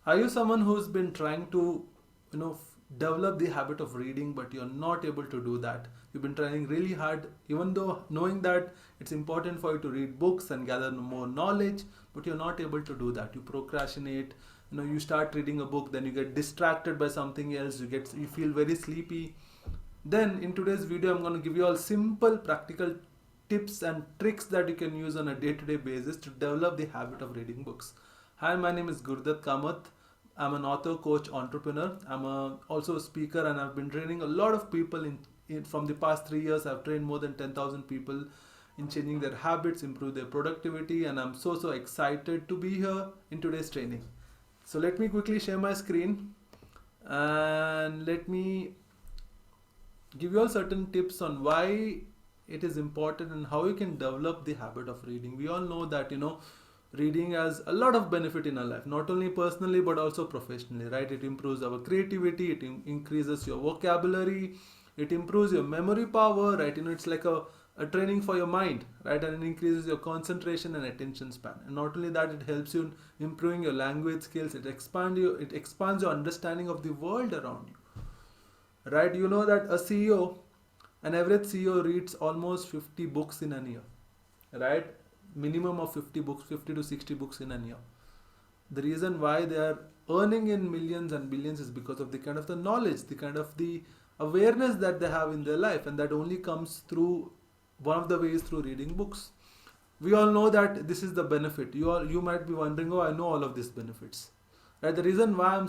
Are you someone who's been trying to, develop the habit of reading, but you're not able to do that? You've been trying really hard, even though knowing that it's important for you to read books and gather more knowledge, but you're not able to do that. You procrastinate. You start reading a book, then you get distracted by something else. You feel very sleepy. Then in today's video, I'm going to give you all simple, practical tips and tricks that you can use on a day-to-day basis to develop the habit of reading books. Hi, my name is Gurudath Kamath. I'm an author, coach, entrepreneur. Also a speaker, and I've been training a lot of people from the past 3 years. I've trained more than 10,000 people in changing their habits, improve their productivity, and I'm so excited to be here in today's training. So let me quickly share my screen and let me give you all certain tips on why it is important and how you can develop the habit of reading. We all know that reading has a lot of benefit in our life, not only personally but also professionally, right? It improves our creativity, it increases your vocabulary, it improves your memory power, right? It's like a training for your mind, right? And it increases your concentration and attention span. And not only that, it helps you in improving your language skills. It expands your understanding of the world around you, right? You know that an average CEO reads almost 50 books in a year, right? Minimum of 50 books, 50 to 60 books in a year. The reason why they are earning in millions and billions is because of the kind of the knowledge, the kind of the awareness that they have in their life, and that only comes through one of the ways through reading books. We all know that this is the benefit. You might be wondering, oh, I know all of these benefits. Right? The reason why I'm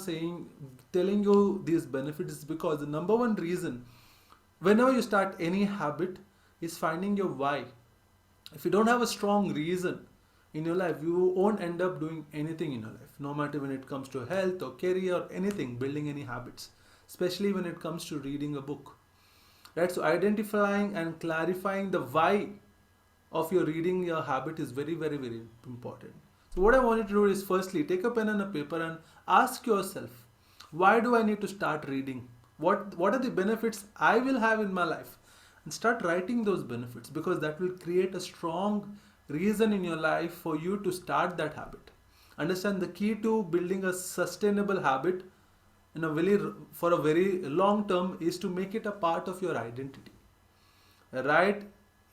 telling you these benefits is because the number one reason, whenever you start any habit, is finding your why. If you don't have a strong reason in your life, you won't end up doing anything in your life, no matter when it comes to health or career or anything, building any habits, especially when it comes to reading a book. Right? So identifying and clarifying the why of your reading your habit is very important. So what I want you to do is, firstly, take a pen and a paper and ask yourself, why do I need to start reading? What are the benefits I will have in my life? And start writing those benefits, because that will create a strong reason in your life for you to start that habit. Understand, the key to building a sustainable habit for a very long term is to make it a part of your identity. Right?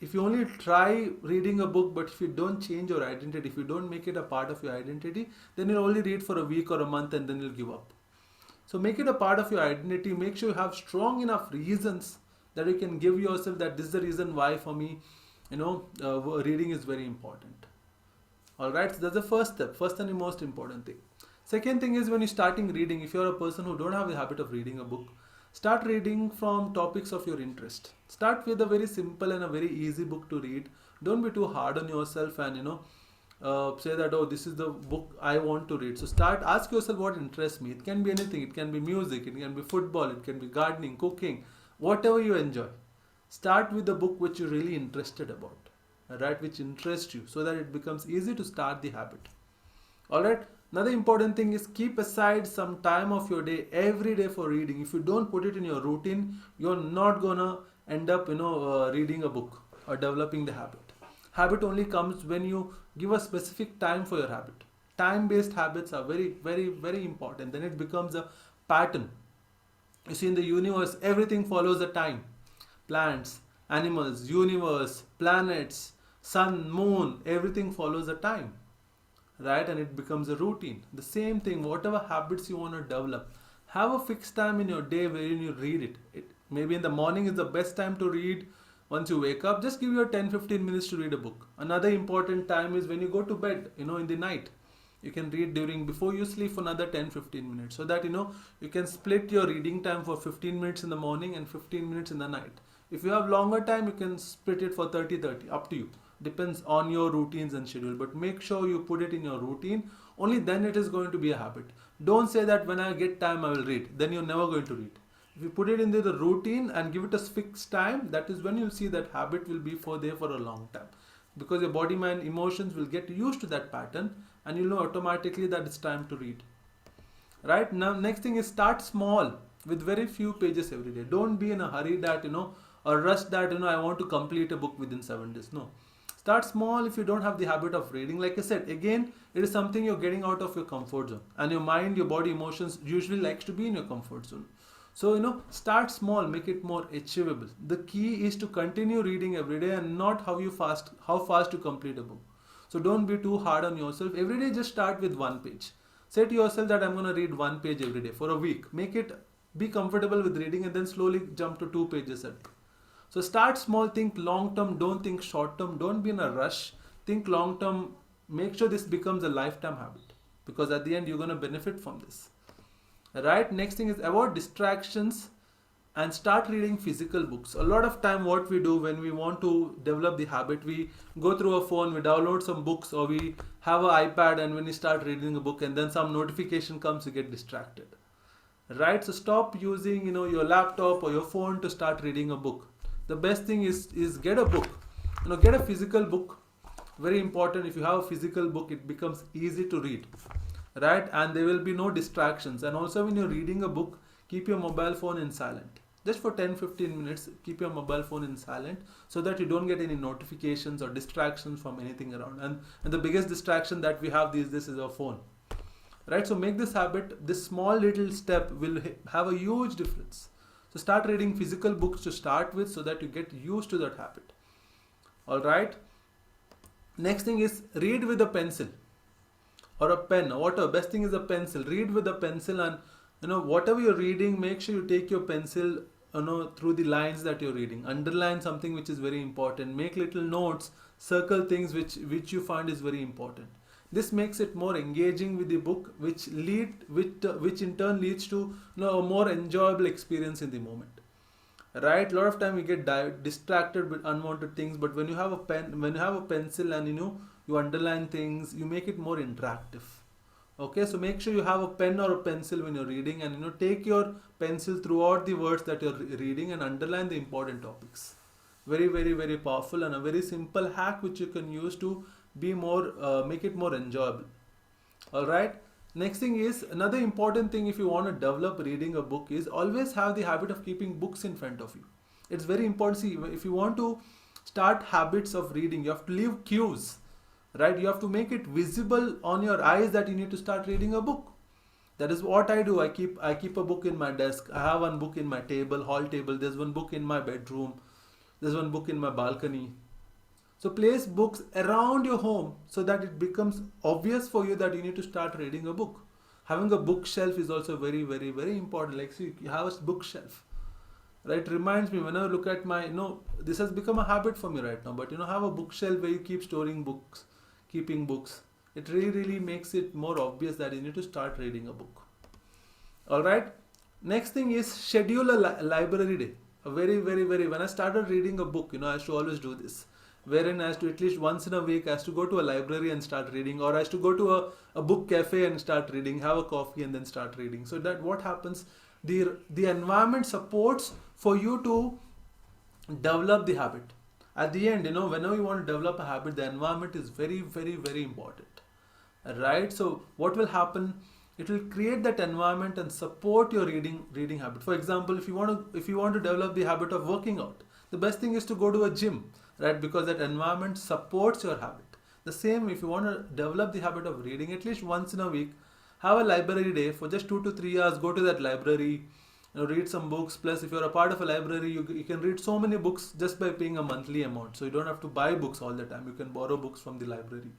If you only try reading a book, but if you don't change your identity, if you don't make it a part of your identity, then you'll only read for a week or a month and then you'll give up. So make it a part of your identity. Make sure you have strong enough reasons that you can give yourself that this is the reason why for me, reading is very important. Alright, so that's the first step, first and the most important thing. Second thing is, when you're starting reading, if you're a person who don't have the habit of reading a book, start reading from topics of your interest. Start with a very simple and a very easy book to read. Don't be too hard on yourself and say that, oh, this is the book I want to read. So ask yourself what interests me. It can be anything. It can be music, it can be football, it can be gardening, cooking, whatever you enjoy. Start with the book which you're really interested about, right? Which interests you, so that it becomes easy to start the habit. Alright, another important thing is, keep aside some time of your day every day for reading. If you don't put it in your routine, you're not gonna end up reading a book or developing the habit. Habit only comes when you give a specific time for your habit. Time-based habits are very important. Then it becomes a pattern. You see, in the universe, everything follows a time. Plants, animals, universe, planets, sun, moon, everything follows a time. Right? And it becomes a routine. The same thing, whatever habits you want to develop, have a fixed time in your day wherein you read it. Maybe in the morning is the best time to read. Once you wake up, just give your 10-15 minutes to read a book. Another important time is when you go to bed, in the night. You can read before you sleep for another 10-15 minutes, so that you can split your reading time for 15 minutes in the morning and 15 minutes in the night. If you have longer time, you can split it for 30-30, up to you. Depends on your routines and schedule, but make sure you put it in your routine. Only then it is going to be a habit. Don't say that when I get time I will read. Then you're never going to read. If you put it in the routine and give it a fixed time, that is when you'll see that habit will be there for a long time. Because your body, mind, emotions will get used to that pattern, and you'll know automatically that it's time to read. Right? Now, next thing is, start small with very few pages every day. Don't be in a hurry that, or rush that, I want to complete a book within 7 days. No. Start small if you don't have the habit of reading. Like I said, again, it is something you're getting out of your comfort zone. And your mind, your body, emotions usually likes to be in your comfort zone. So, start small, make it more achievable. The key is to continue reading every day and not how fast you complete a book. So don't be too hard on yourself. Every day just start with one page. Say to yourself that I'm going to read one page every day for a week. Be comfortable with reading and then slowly jump to 2 pages a day. So start small, think long term, don't think short term, don't be in a rush, think long term, make sure this becomes a lifetime habit because at the end you're going to benefit from this. Right? Next thing is avoid distractions and start reading physical books. A lot of time what we do when we want to develop the habit, we go through a phone, we download some books or we have an iPad and when you start reading a book and then some notification comes, you get distracted. Right? So stop using your laptop or your phone to start reading a book. The best thing is get a book. Get a physical book. Very important. If you have a physical book, it becomes easy to read. Right? And there will be no distractions. And also when you're reading a book, keep your mobile phone in silent. Just for 10-15 minutes, keep your mobile phone in silent so that you don't get any notifications or distractions from anything around. And the biggest distraction that we have these days is our phone. Right? So make this habit, this small little step will have a huge difference. So start reading physical books to start with so that you get used to that habit. Alright? Next thing is read with a pencil or a pen or whatever. Best thing is a pencil. Read with a pencil and whatever you're reading, make sure you take your pencil through the lines that you're reading. Underline something which is very important. Make little notes, circle things which you find is very important. This makes it more engaging with the book, which in turn leads to a more enjoyable experience in the moment. Right? A lot of time we get distracted with unwanted things, but when you have a pen, when you have a pencil, and you underline things, you make it more interactive. Okay, so make sure you have a pen or a pencil when you're reading, and take your pencil throughout the words that you're reading and underline the important topics. Very, very, very powerful and a very simple hack which you can use to make it more enjoyable. Alright, next thing is another important thing if you want to develop reading a book is always have the habit of keeping books in front of you. It's very important. See, if you want to start habits of reading, you have to leave cues, right? You have to make it visible on your eyes that you need to start reading a book. That is what I do. I keep a book in my desk. I have one book in my hall table. There's one book in my bedroom. There's one book in my balcony. So place books around your home so that it becomes obvious for you that you need to start reading a book. Having a bookshelf is also very, very, very important. Like, see, you have a bookshelf. Right? Reminds me when I look at this has become a habit for me right now. But have a bookshelf where you keep storing books, keeping books. It really, really makes it more obvious that you need to start reading a book. Alright? Next thing is schedule a library day. A very, very, very, when I started reading a book, I used to always do this. Wherein I used to at least once in a week, I used to go to a library and start reading, or I used to go to a book cafe and start reading, have a coffee and then start reading. So that what happens, the environment supports for you to develop the habit. At the end, whenever you want to develop a habit, the environment is very, very, very important. Right? So what will happen? It will create that environment and support your reading habit. For example, if you want to develop the habit of working out, the best thing is to go to a gym. Right, because that environment supports your habit. The same, if you want to develop the habit of reading at least once in a week, have a library day for just 2 to 3 hours. Go to that library, read some books. Plus, if you're a part of a library, you can read so many books just by paying a monthly amount. So you don't have to buy books all the time. You can borrow books from the library.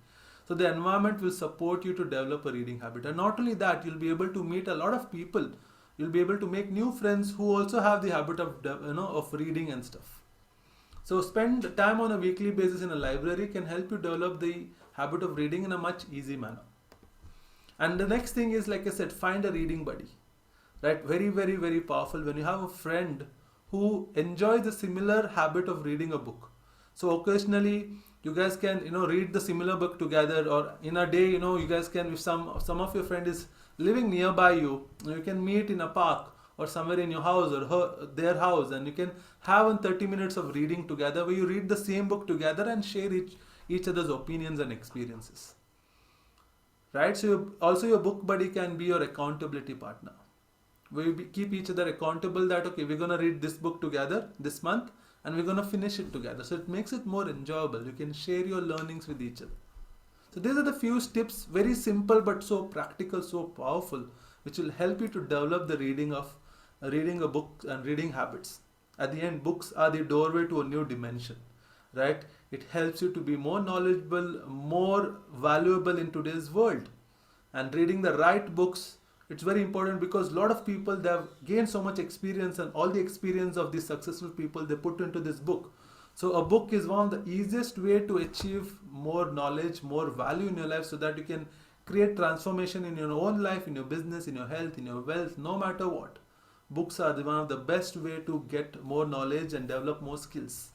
So the environment will support you to develop a reading habit. And not only that, you'll be able to meet a lot of people. You'll be able to make new friends who also have the habit of reading and stuff. So spend time on a weekly basis in a library can help you develop the habit of reading in a much easy manner. And the next thing is, like I said, find a reading buddy. Right? Very, very, very powerful when you have a friend who enjoys the similar habit of reading a book. So occasionally you guys can, read the similar book together, or in a day, you guys can, if some of your friend is living nearby you, you can meet in a park or somewhere in your house or their house, and you can have 30 minutes of reading together where you read the same book together and share each other's opinions and experiences. Right? So also your book buddy can be your accountability partner. Where you keep each other accountable that, okay, we're going to read this book together this month and we're going to finish it together. So it makes it more enjoyable. You can share your learnings with each other. So these are the few tips, very simple but so practical, so powerful, which will help you to develop the reading a book and reading habits. At the end, books are the doorway to a new dimension, right? It helps you to be more knowledgeable, more valuable in today's world. And reading the right books, it's very important, because a lot of people, they have gained so much experience, and all the experience of these successful people they put into this book. So a book is one of the easiest way to achieve more knowledge, more value in your life, so that you can create transformation in your own life, in your business, in your health, in your wealth, no matter what. Books are one of the best way to get more knowledge and develop more skills.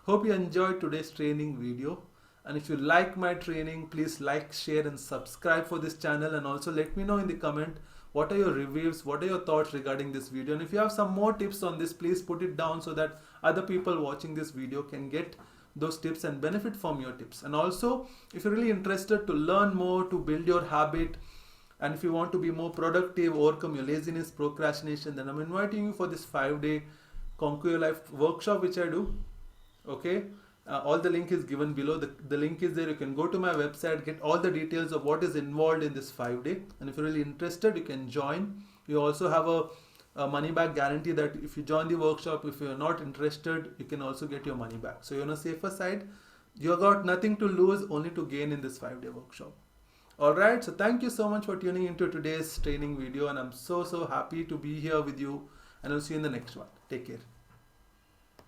Hope you enjoyed today's training video. And if you like my training, please like, share and subscribe for this channel, and also let me know in the comment what are your reviews, what are your thoughts regarding this video. And if you have some more tips on this, please put it down so that other people watching this video can get those tips and benefit from your tips. And also, if you're really interested to learn more, to build your habit, and if you want to be more productive, overcome your laziness, procrastination, then I'm inviting you for this 5-day Conquer Your Life workshop which I do. Okay, all the link is given below. The link is there. You can go to my website, get all the details of what is involved in this 5-day, and if you're really interested, you can join. You also have a money back guarantee, that if you join the workshop, if you're not interested, you can also get your money back. So you're on a safer side. You got nothing to lose, only to gain in this 5-day workshop. Alright, so thank you so much for tuning into today's training video, and I'm so happy to be here with you, and I'll see you in the next one. Take care.